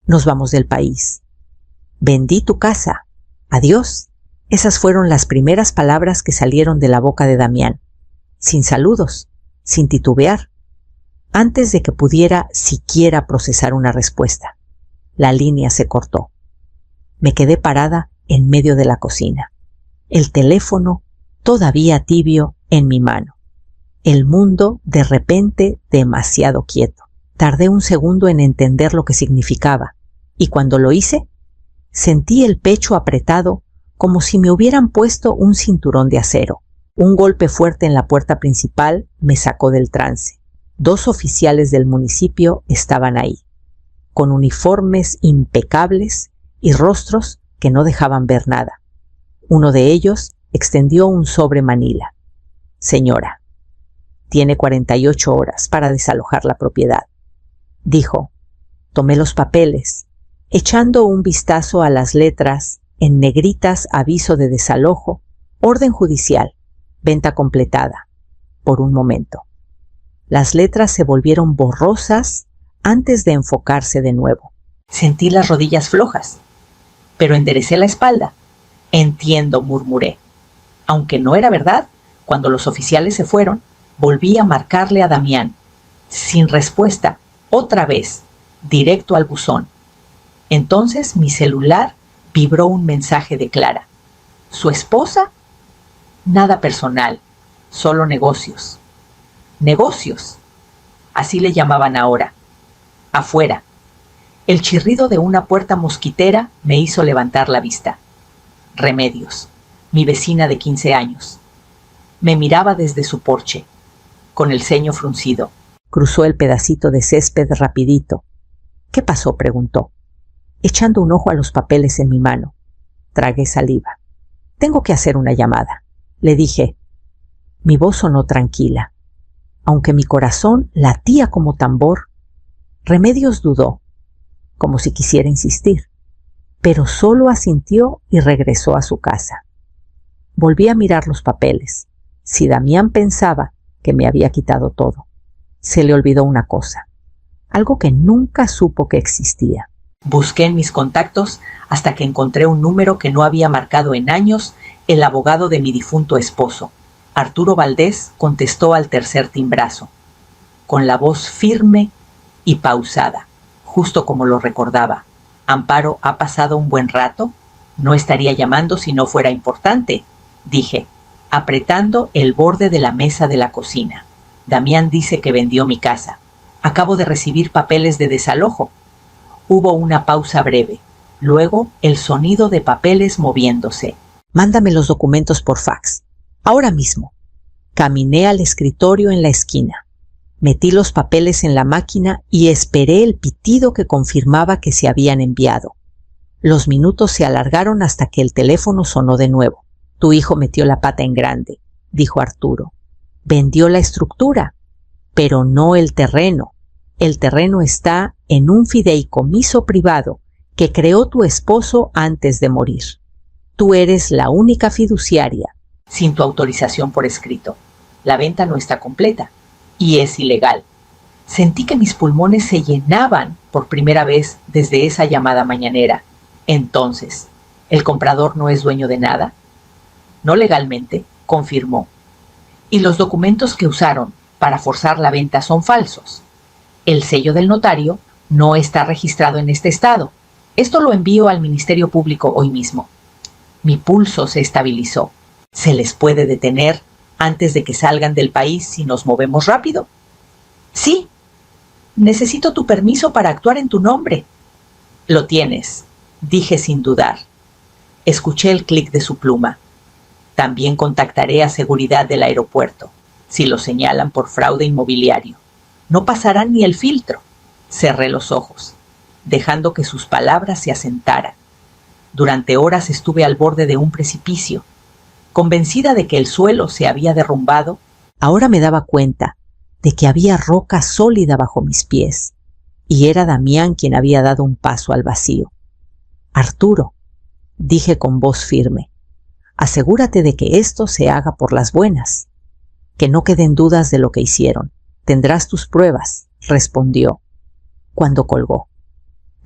Nos vamos del país. Vendí tu casa. Adiós. Esas fueron las primeras palabras que salieron de la boca de Damián, sin saludos, sin titubear, antes de que pudiera siquiera procesar una respuesta. La línea se cortó. Me quedé parada en medio de la cocina, el teléfono todavía tibio en mi mano. El mundo de repente demasiado quieto. Tardé un segundo en entender lo que significaba, y cuando lo hice, sentí el pecho apretado como si me hubieran puesto un cinturón de acero. Un golpe fuerte en la puerta principal me sacó del trance. 2 oficiales del municipio estaban ahí, con uniformes impecables y rostros que no dejaban ver nada. Uno de ellos extendió un sobre manila. Señora, tiene 48 horas para desalojar la propiedad, dijo. Tomé los papeles, echando un vistazo a las letras en negritas: aviso de desalojo, orden judicial, venta completada. Por un momento. Las letras se volvieron borrosas antes de enfocarse de nuevo. Sentí las rodillas flojas, pero enderecé la espalda. Entiendo, murmuré. Aunque no era verdad, cuando los oficiales se fueron, volví a marcarle a Damián. Sin respuesta, otra vez, directo al buzón. Entonces mi celular vibró un mensaje de Clara. ¿Su esposa? Nada personal, solo negocios. Negocios, así le llamaban ahora. Afuera. El chirrido de una puerta mosquitera me hizo levantar la vista. Remedios, mi vecina de 15 años. Me miraba desde su porche, con el ceño fruncido. Cruzó el pedacito de césped rapidito. ¿Qué pasó?, preguntó, echando un ojo a los papeles en mi mano. Tragué saliva. Tengo que hacer una llamada, le dije. Mi voz sonó tranquila, aunque mi corazón latía como tambor. Remedios dudó, como si quisiera insistir, pero solo asintió y regresó a su casa. Volví a mirar los papeles. Si Damián pensaba que me había quitado todo, se le olvidó una cosa, algo que nunca supo que existía. Busqué en mis contactos hasta que encontré un número que no había marcado en años el abogado de mi difunto esposo. Arturo Valdés contestó al tercer timbrazo, con la voz firme y pausada, justo como lo recordaba. Amparo, ¿ha pasado un buen rato? No estaría llamando si no fuera importante, dije, apretando el borde de la mesa de la cocina. Damián dice que vendió mi casa. Acabo de recibir papeles de desalojo. Hubo una pausa breve. Luego, el sonido de papeles moviéndose. Mándame los documentos por fax. Ahora mismo. Caminé al escritorio en la esquina. Metí los papeles en la máquina y esperé el pitido que confirmaba que se habían enviado. Los minutos se alargaron hasta que el teléfono sonó de nuevo. Tu hijo metió la pata en grande, dijo Arturo. Vendió la estructura, pero no el terreno. El terreno está en un fideicomiso privado que creó tu esposo antes de morir. Tú eres la única fiduciaria, sin tu autorización por escrito. La venta no está completa y es ilegal. Sentí que mis pulmones se llenaban por primera vez desde esa llamada mañanera. Entonces, ¿el comprador no es dueño de nada? No legalmente, confirmó. Y los documentos que usaron para forzar la venta son falsos. El sello del notario no está registrado en este estado. Esto lo envío al Ministerio Público hoy mismo. Mi pulso se estabilizó. ¿Se les puede detener antes de que salgan del país si nos movemos rápido? Sí. Necesito tu permiso para actuar en tu nombre. Lo tienes, dije sin dudar. Escuché el clic de su pluma. También contactaré a seguridad del aeropuerto, si lo señalan por fraude inmobiliario. No pasarán ni el filtro. Cerré los ojos, dejando que sus palabras se asentaran. Durante horas estuve al borde de un precipicio, convencida de que el suelo se había derrumbado. Ahora me daba cuenta de que había roca sólida bajo mis pies, y era Damián quien había dado un paso al vacío. Arturo, dije con voz firme, asegúrate de que esto se haga por las buenas, que no queden dudas de lo que hicieron. Tendrás tus pruebas, respondió, cuando colgó.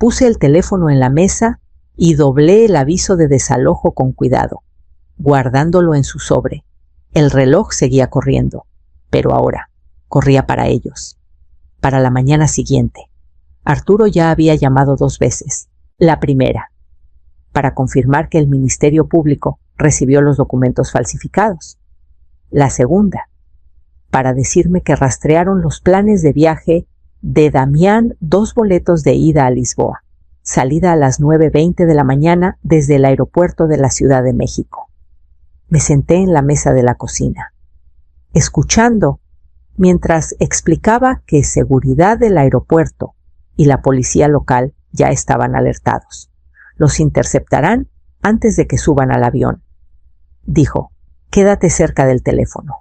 Puse el teléfono en la mesa y doblé el aviso de desalojo con cuidado, guardándolo en su sobre. El reloj seguía corriendo, pero ahora corría para ellos. Para la mañana siguiente, Arturo ya había llamado 2 veces. La primera, para confirmar que el Ministerio Público recibió los documentos falsificados. La segunda, para decirme que rastrearon los planes de viaje de Damián, 2 boletos de ida a Lisboa, salida a las 9:20 de la mañana desde el aeropuerto de la Ciudad de México. Me senté en la mesa de la cocina, escuchando mientras explicaba que seguridad del aeropuerto y la policía local ya estaban alertados. Los interceptarán antes de que suban al avión. Dijo, quédate cerca del teléfono.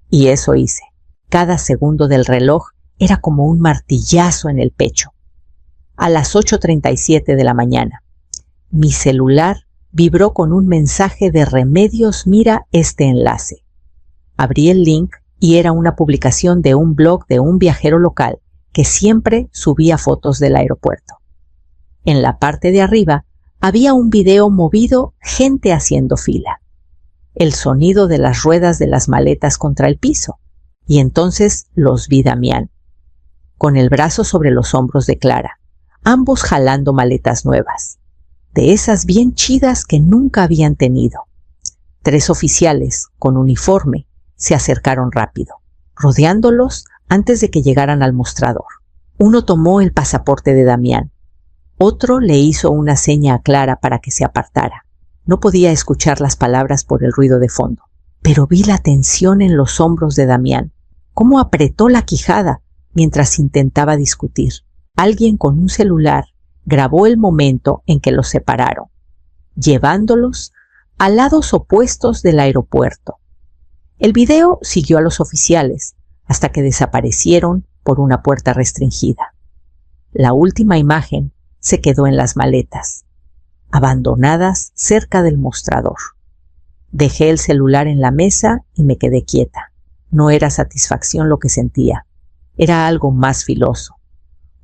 Y eso hice. Cada segundo del reloj era como un martillazo en el pecho. A las 8:37 de la mañana, mi celular vibró con un mensaje de Remedios Mira este enlace. Abrí el link y era una publicación de un blog de un viajero local que siempre subía fotos del aeropuerto. En la parte de arriba había un video movido, gente haciendo fila. El sonido de las ruedas de las maletas contra el piso. Y entonces los vi Damián, con el brazo sobre los hombros de Clara, ambos jalando maletas nuevas, de esas bien chidas que nunca habían tenido. 3 oficiales, con uniforme, se acercaron rápido, rodeándolos antes de que llegaran al mostrador. Uno tomó el pasaporte de Damián. Otro le hizo una seña a Clara para que se apartara. No podía escuchar las palabras por el ruido de fondo, pero vi la tensión en los hombros de Damián, cómo apretó la quijada mientras intentaba discutir. Alguien con un celular grabó el momento en que los separaron, llevándolos a lados opuestos del aeropuerto. El video siguió a los oficiales hasta que desaparecieron por una puerta restringida. La última imagen se quedó en las maletas, abandonadas cerca del mostrador. Dejé el celular en la mesa y me quedé quieta. No era satisfacción lo que sentía, era algo más filoso,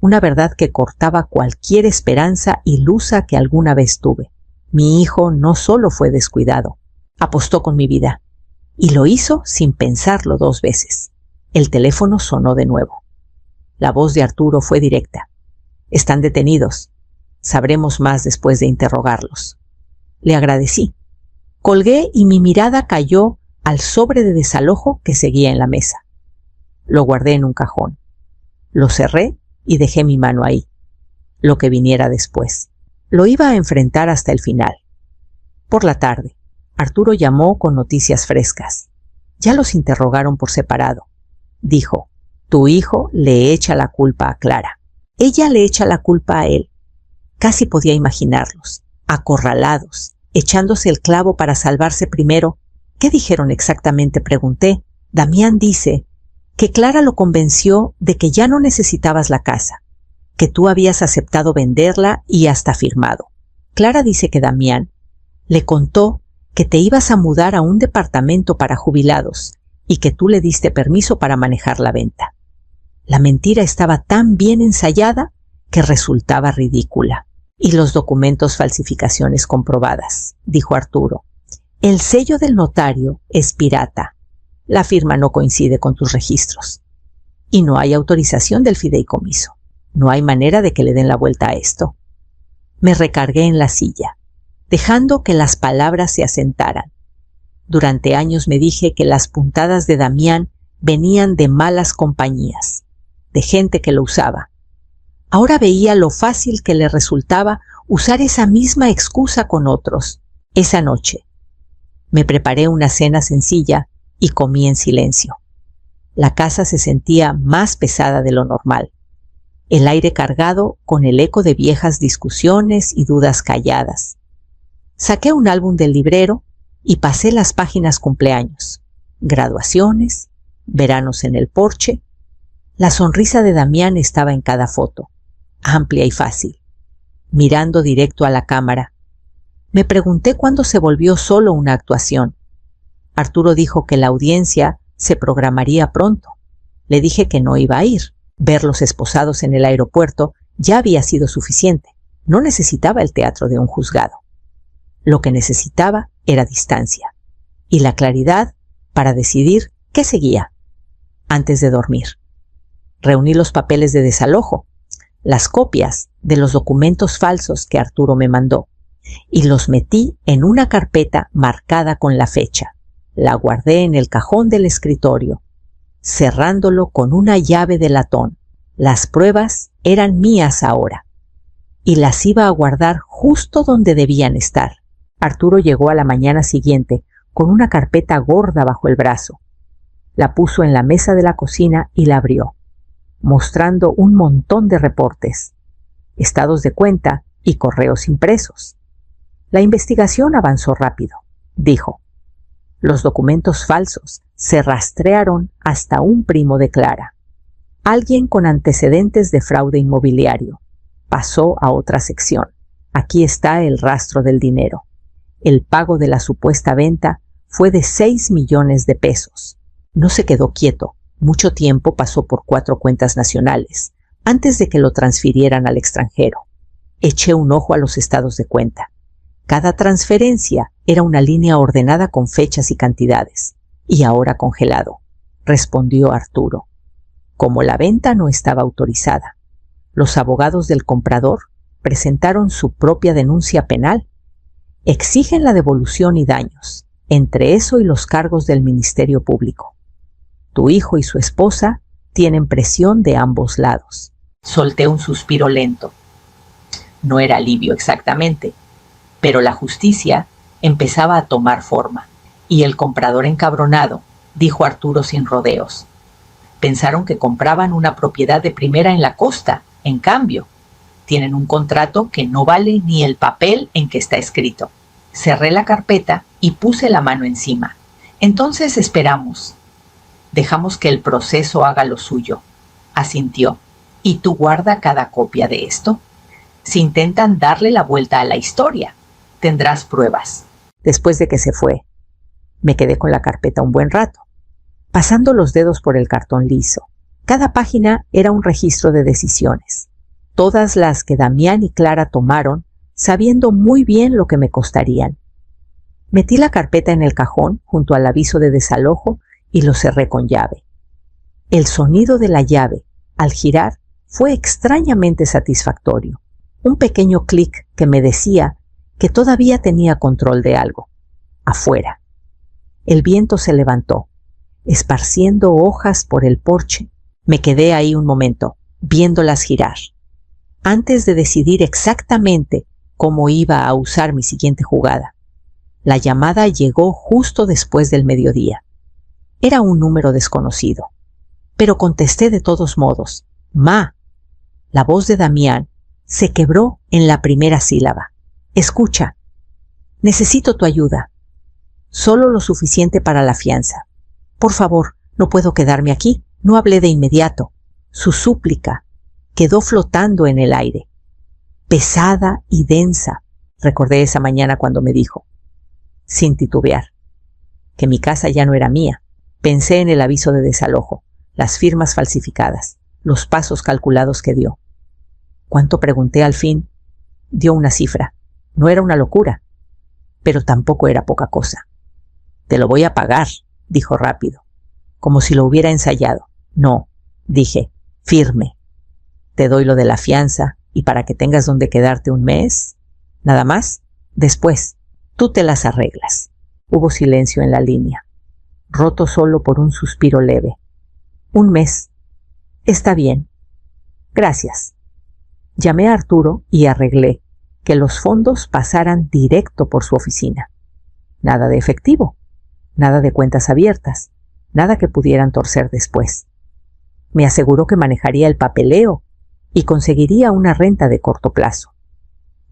una verdad que cortaba cualquier esperanza ilusa que alguna vez tuve. Mi hijo no solo fue descuidado, apostó con mi vida, y lo hizo sin pensarlo 2 veces. El teléfono sonó de nuevo. La voz de Arturo fue directa. Están detenidos. Sabremos más después de interrogarlos. Le agradecí. Colgué y mi mirada cayó al sobre de desalojo que seguía en la mesa. Lo guardé en un cajón. Lo cerré y dejé mi mano ahí. Lo que viniera después. Lo iba a enfrentar hasta el final. Por la tarde, Arturo llamó con noticias frescas. Ya los interrogaron por separado. Dijo, tu hijo le echa la culpa a Clara. Ella le echa la culpa a él. Casi podía imaginarlos, acorralados, echándose el clavo para salvarse primero. ¿Qué dijeron exactamente?, pregunté. Damián dice que Clara lo convenció de que ya no necesitabas la casa, que tú habías aceptado venderla y hasta firmado. Clara dice que Damián le contó que te ibas a mudar a un departamento para jubilados y que tú le diste permiso para manejar la venta. La mentira estaba tan bien ensayada que resultaba ridícula. Y los documentos falsificaciones comprobadas, dijo Arturo. El sello del notario es pirata. La firma no coincide con tus registros. Y no hay autorización del fideicomiso. No hay manera de que le den la vuelta a esto. Me recargué en la silla, dejando que las palabras se asentaran. Durante años me dije que las puntadas de Damián venían de malas compañías, de gente que lo usaba. Ahora veía lo fácil que le resultaba usar esa misma excusa con otros. Esa noche me preparé una cena sencilla y comí en silencio. La casa se sentía más pesada de lo normal. El aire cargado con el eco de viejas discusiones y dudas calladas. Saqué un álbum del librero y pasé las páginas cumpleaños, graduaciones, veranos en el porche. La sonrisa de Damián estaba en cada foto, amplia y fácil, mirando directo a la cámara. Me pregunté cuándo se volvió solo una actuación. Arturo dijo que la audiencia se programaría pronto. Le dije que no iba a ir. Verlos esposados en el aeropuerto ya había sido suficiente. No necesitaba el teatro de un juzgado. Lo que necesitaba era distancia y la claridad para decidir qué seguía antes de dormir. Reuní los papeles de desalojo, las copias de los documentos falsos que Arturo me mandó, y los metí en una carpeta marcada con la fecha. La guardé en el cajón del escritorio, cerrándolo con una llave de latón. Las pruebas eran mías ahora, y las iba a guardar justo donde debían estar. Arturo llegó a la mañana siguiente con una carpeta gorda bajo el brazo. La puso en la mesa de la cocina y la abrió, mostrando un montón de reportes, estados de cuenta y correos impresos. La investigación avanzó rápido, dijo. Los documentos falsos se rastrearon hasta un primo de Clara. Alguien con antecedentes de fraude inmobiliario. Pasó a otra sección. Aquí está el rastro del dinero. El pago de la supuesta venta fue de 6 millones de pesos. No se quedó quieto. Mucho tiempo pasó por 4 cuentas nacionales, antes de que lo transfirieran al extranjero. Eché un ojo a los estados de cuenta. Cada transferencia era una línea ordenada con fechas y cantidades. Y ahora congelado, respondió Arturo. Como la venta no estaba autorizada, los abogados del comprador presentaron su propia denuncia penal. Exigen la devolución y daños, entre eso y los cargos del Ministerio Público. Tu hijo y su esposa tienen presión de ambos lados. Solté un suspiro lento. No era alivio exactamente, pero la justicia empezaba a tomar forma, y el comprador encabronado, dijo Arturo sin rodeos. Pensaron que compraban una propiedad de primera en la costa. En cambio, tienen un contrato que no vale ni el papel en que está escrito. Cerré la carpeta y puse la mano encima. Entonces esperamos. Dejamos que el proceso haga lo suyo. Asintió. ¿Y tú guarda cada copia de esto? Si intentan darle la vuelta a la historia, tendrás pruebas. Después de que se fue, me quedé con la carpeta un buen rato, pasando los dedos por el cartón liso. Cada página era un registro de decisiones, todas las que Damián y Clara tomaron, sabiendo muy bien lo que me costarían. Metí la carpeta en el cajón junto al aviso de desalojo y lo cerré con llave. El sonido de la llave, al girar, fue extrañamente satisfactorio. Un pequeño clic que me decía que todavía tenía control de algo. Afuera. El viento se levantó, esparciendo hojas por el porche. Me quedé ahí un momento, viéndolas girar, antes de decidir exactamente cómo iba a usar mi siguiente jugada. La llamada llegó justo después del mediodía. Era un número desconocido, pero contesté de todos modos. Ma. La voz de Damián se quebró en la primera sílaba. Escucha. Necesito tu ayuda. Solo lo suficiente para la fianza. Por favor, no puedo quedarme aquí. No hablé de inmediato. Su súplica quedó flotando en el aire. Pesada y densa. Recordé esa mañana cuando me dijo, sin titubear, que mi casa ya no era mía. Pensé en el aviso de desalojo, las firmas falsificadas, los pasos calculados que dio. ¿Cuánto pregunté al fin? Dio una cifra. No era una locura, pero tampoco era poca cosa. Te lo voy a pagar, dijo rápido, como si lo hubiera ensayado. No, dije, firme. Te doy lo de la fianza y para que tengas donde quedarte un mes. Nada más, después, tú te las arreglas. Hubo silencio en la línea, roto solo por un suspiro leve. Un mes. Está bien. Gracias. Llamé a Arturo y arreglé que los fondos pasaran directo por su oficina. Nada de efectivo, nada de cuentas abiertas, nada que pudieran torcer después. Me aseguró que manejaría el papeleo y conseguiría una renta de corto plazo.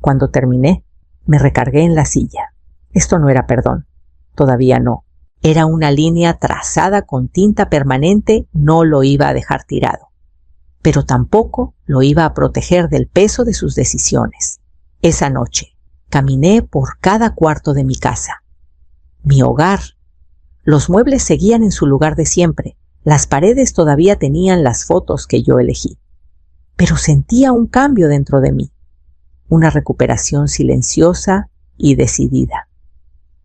Cuando terminé, me recargué en la silla. Esto no era perdón, todavía no. Era una línea trazada con tinta permanente, no lo iba a dejar tirado. Pero tampoco lo iba a proteger del peso de sus decisiones. Esa noche, caminé por cada cuarto de mi casa. Mi hogar. Los muebles seguían en su lugar de siempre. Las paredes todavía tenían las fotos que yo elegí. pero sentía un cambio dentro de mí, una recuperación silenciosa y decidida.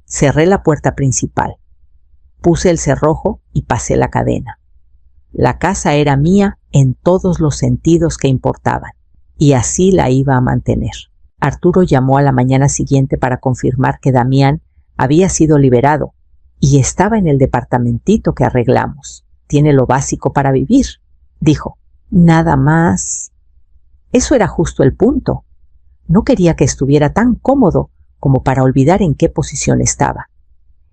Cerré la puerta principal, puse el cerrojo y pasé la cadena. La casa era mía en todos los sentidos que importaban, y así la iba a mantener. Arturo llamó a la mañana siguiente para confirmar que Damián había sido liberado y estaba en el departamentito que arreglamos. Tiene lo básico para vivir, dijo. Nada más. Eso era justo el punto. No quería que estuviera tan cómodo como para olvidar en qué posición estaba.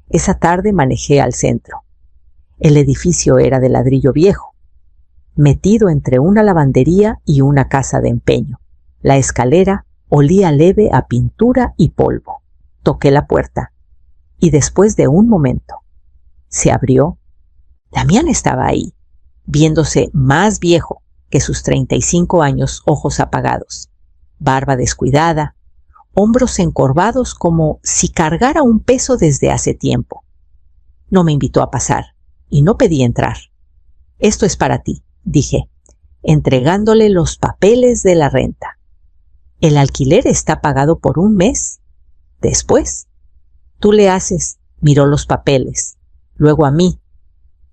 Esa tarde manejé al centro. El edificio era de ladrillo viejo, metido entre una lavandería y una casa de empeño. La escalera olía leve a pintura y polvo. Toqué la puerta y después de un momento se abrió. Damián estaba ahí, viéndose más viejo que sus 35 años, ojos apagados, barba descuidada, hombros encorvados como si cargara un peso desde hace tiempo. No me invitó a pasar y no pedí entrar. Esto es para ti, dije, entregándole los papeles de la renta. El alquiler está pagado por un mes. Después, tú le haces, miró los papeles, luego a mí.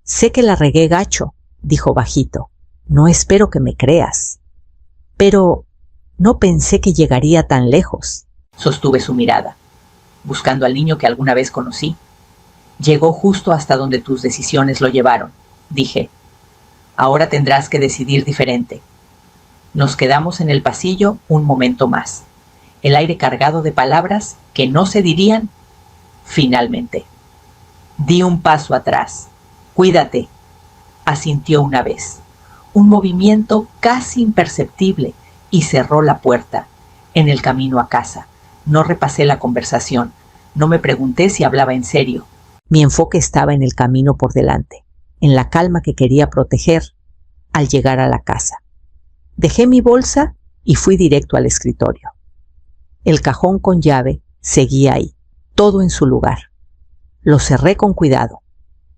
Sé que la regué gacho, dijo bajito. No espero que me creas. Pero no pensé que llegaría tan lejos. Sostuve su mirada, buscando al niño que alguna vez conocí. Llegó justo hasta donde tus decisiones lo llevaron, dije. Ahora tendrás que decidir diferente. Nos quedamos en el pasillo un momento más, el aire cargado de palabras que no se dirían. Finalmente, di un paso atrás. Cuídate, asintió una vez. Un movimiento casi imperceptible y cerró la puerta. En el camino a casa, no repasé la conversación. No me pregunté si hablaba en serio. Mi enfoque estaba en el camino por delante, en la calma que quería proteger al llegar a la casa. Dejé mi bolsa y fui directo al escritorio. El cajón con llave seguía ahí, todo en su lugar. Lo cerré con cuidado.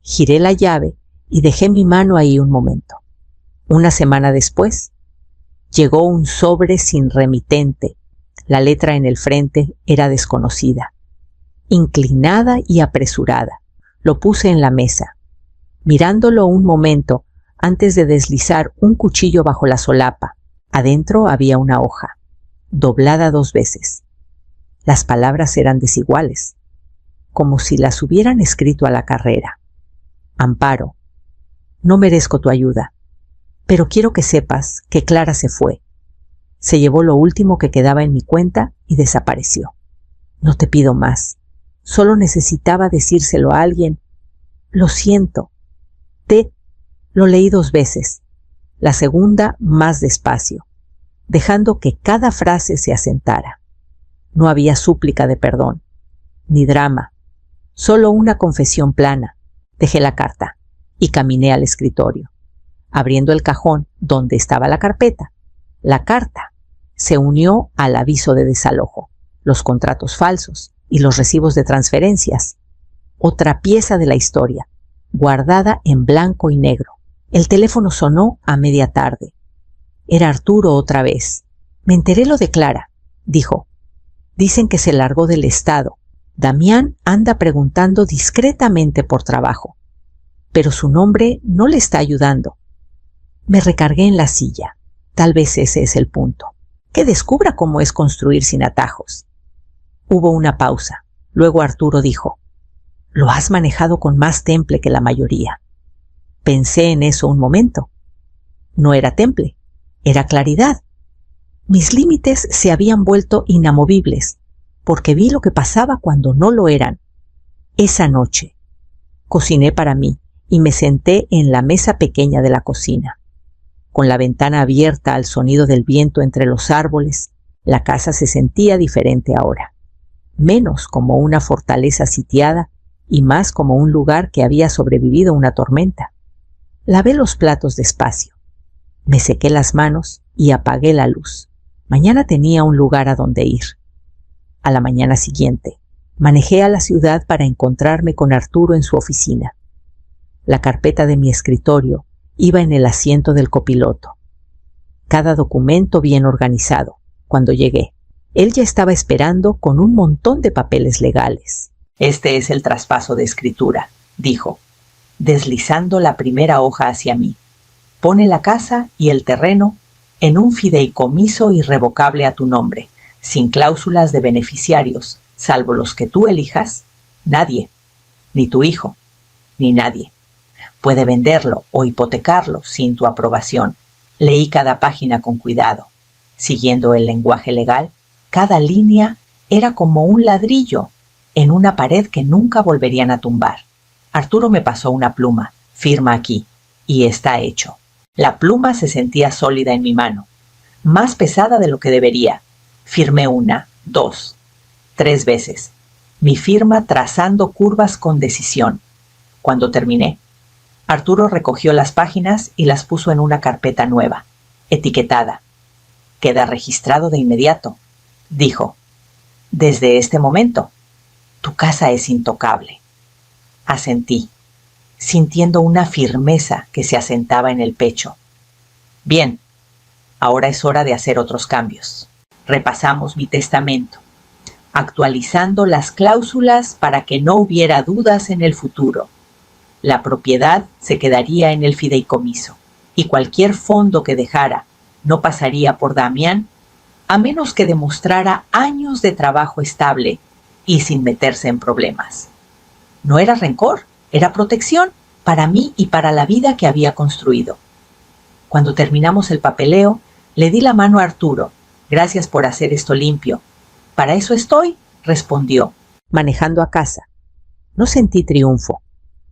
Giré la llave y dejé mi mano ahí un momento. Una semana después, llegó un sobre sin remitente. La letra en el frente era desconocida. Inclinada y apresurada, lo puse en la mesa, mirándolo un momento antes de deslizar un cuchillo bajo la solapa. Adentro había una hoja, doblada 2 veces. Las palabras eran desiguales, como si las hubieran escrito a la carrera. Amparo, no merezco tu ayuda, pero quiero que sepas que Clara se fue. Se llevó lo último que quedaba en mi cuenta y desapareció. No te pido más. Solo necesitaba decírselo a alguien. Lo siento. Lo leí 2 veces. La segunda más despacio, dejando que cada frase se asentara. No había súplica de perdón, ni drama, solo una confesión plana. Dejé la carta y caminé al escritorio, abriendo el cajón donde estaba la carpeta. La carta se unió al aviso de desalojo, los contratos falsos y los recibos de transferencias. Otra pieza de la historia, guardada en blanco y negro. El teléfono sonó a media tarde. Era Arturo otra vez. Me enteré lo de Clara, dijo. Dicen que se largó del estado. Damián anda preguntando discretamente por trabajo, pero su nombre no le está ayudando. Me recargué en la silla. Tal vez ese es el punto. Que descubra cómo es construir sin atajos. Hubo una pausa. Luego Arturo dijo, lo has manejado con más temple que la mayoría. Pensé en eso un momento. No era temple, era claridad. Mis límites se habían vuelto inamovibles, porque vi lo que pasaba cuando no lo eran. Esa noche, cociné para mí y me senté en la mesa pequeña de la cocina. Con la ventana abierta al sonido del viento entre los árboles, la casa se sentía diferente ahora. Menos como una fortaleza sitiada y más como un lugar que había sobrevivido una tormenta. Lavé los platos despacio. Me sequé las manos y apagué la luz. Mañana tenía un lugar a donde ir. A la mañana siguiente, manejé a la ciudad para encontrarme con Arturo en su oficina. La carpeta de mi escritorio iba en el asiento del copiloto. cada documento bien organizado. Cuando llegué, él ya estaba esperando con un montón de papeles legales. «Este es el traspaso de escritura», dijo, deslizando la primera hoja hacia mí. «Pone la casa y el terreno en un fideicomiso irrevocable a tu nombre, sin cláusulas de beneficiarios, salvo los que tú elijas. Nadie, ni tu hijo, ni nadie, puede venderlo o hipotecarlo sin tu aprobación». Leí cada página con cuidado. Siguiendo el lenguaje legal, cada línea era como un ladrillo en una pared que nunca volverían a tumbar. Arturo me pasó una pluma. «Firma aquí», y está hecho. La pluma se sentía sólida en mi mano, más pesada de lo que debería. Firmé 1, 2, 3 veces, mi firma trazando curvas con decisión. Cuando terminé, Arturo recogió las páginas y las puso en una carpeta nueva, etiquetada. «Queda registrado de inmediato», dijo. «Desde este momento, tu casa es intocable». Asentí, sintiendo una firmeza que se asentaba en el pecho. «Bien, ahora es hora de hacer otros cambios». Repasamos mi testamento, actualizando las cláusulas para que no hubiera dudas en el futuro. La propiedad se quedaría en el fideicomiso y cualquier fondo que dejara no pasaría por Damián a menos que demostrara años de trabajo estable y sin meterse en problemas. No era rencor, era protección para mí y para la vida que había construido. Cuando terminamos el papeleo, le di la mano a Arturo. «Gracias por hacer esto limpio». «Para eso estoy», respondió. Manejando a casa, no sentí triunfo,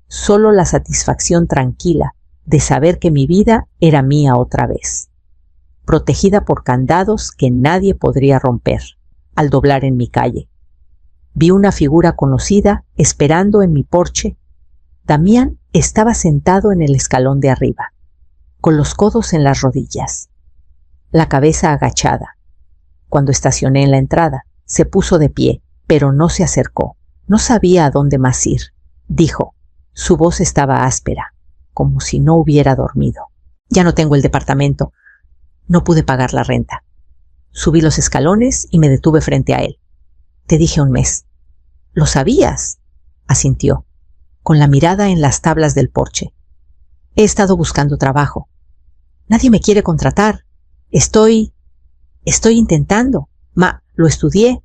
solo la satisfacción tranquila de saber que mi vida era mía otra vez, protegida por candados que nadie podría romper. Al doblar en mi calle, vi una figura conocida esperando en mi porche. Damián estaba sentado en el escalón de arriba, con los codos en las rodillas, la cabeza agachada. Cuando estacioné en la entrada, se puso de pie, pero no se acercó. No sabía a dónde más ir, dijo. Su voz estaba áspera, como si no hubiera dormido. «Ya no tengo el departamento. No pude pagar la renta». Subí los escalones y me detuve frente a él. «Te dije un mes». «¿Lo sabías?», asintió, con la mirada en las tablas del porche. «He estado buscando trabajo. Nadie me quiere contratar. Estoy intentando. Lo estudié».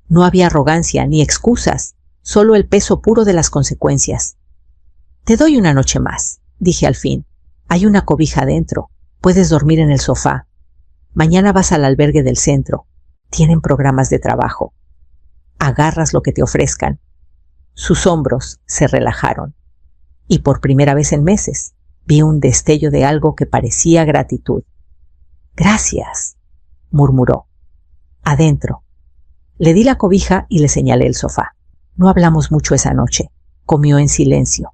No había arrogancia ni excusas, solo el peso puro de las consecuencias. «Te doy una noche más», dije al fin. «Hay una cobija adentro. Puedes dormir en el sofá. Mañana vas al albergue del centro. Tienen programas de trabajo. Agarras lo que te ofrezcan». Sus hombros se relajaron, y por primera vez en meses vi un destello de algo que parecía gratitud. «Gracias», murmuró. «Adentro». Le di la cobija y le señalé el sofá. No hablamos mucho esa noche. Comió en silencio.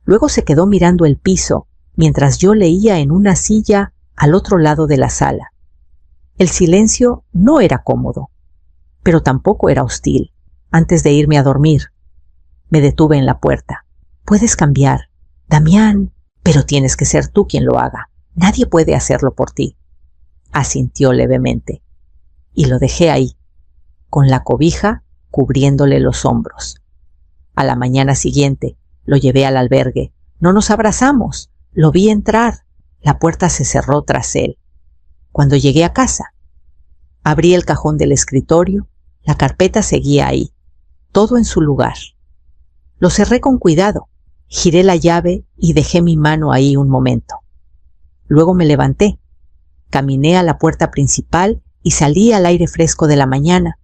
Luego se quedó mirando el piso mientras yo leía en una silla al otro lado de la sala. El silencio no era cómodo, pero tampoco era hostil. Antes de irme a dormir, me detuve en la puerta. «Puedes cambiar, Damián, pero tienes que ser tú quien lo haga. Nadie puede hacerlo por ti». Asintió levemente, y lo dejé ahí, con la cobija cubriéndole los hombros. A la mañana siguiente lo llevé al albergue. No nos abrazamos. Lo vi entrar. La puerta se cerró tras él. Cuando llegué a casa, abrí el cajón del escritorio. La carpeta seguía ahí, todo en su lugar. Lo cerré con cuidado. Giré la llave y dejé mi mano ahí un momento. Luego me levanté. Caminé a la puerta principal y salí al aire fresco de la mañana,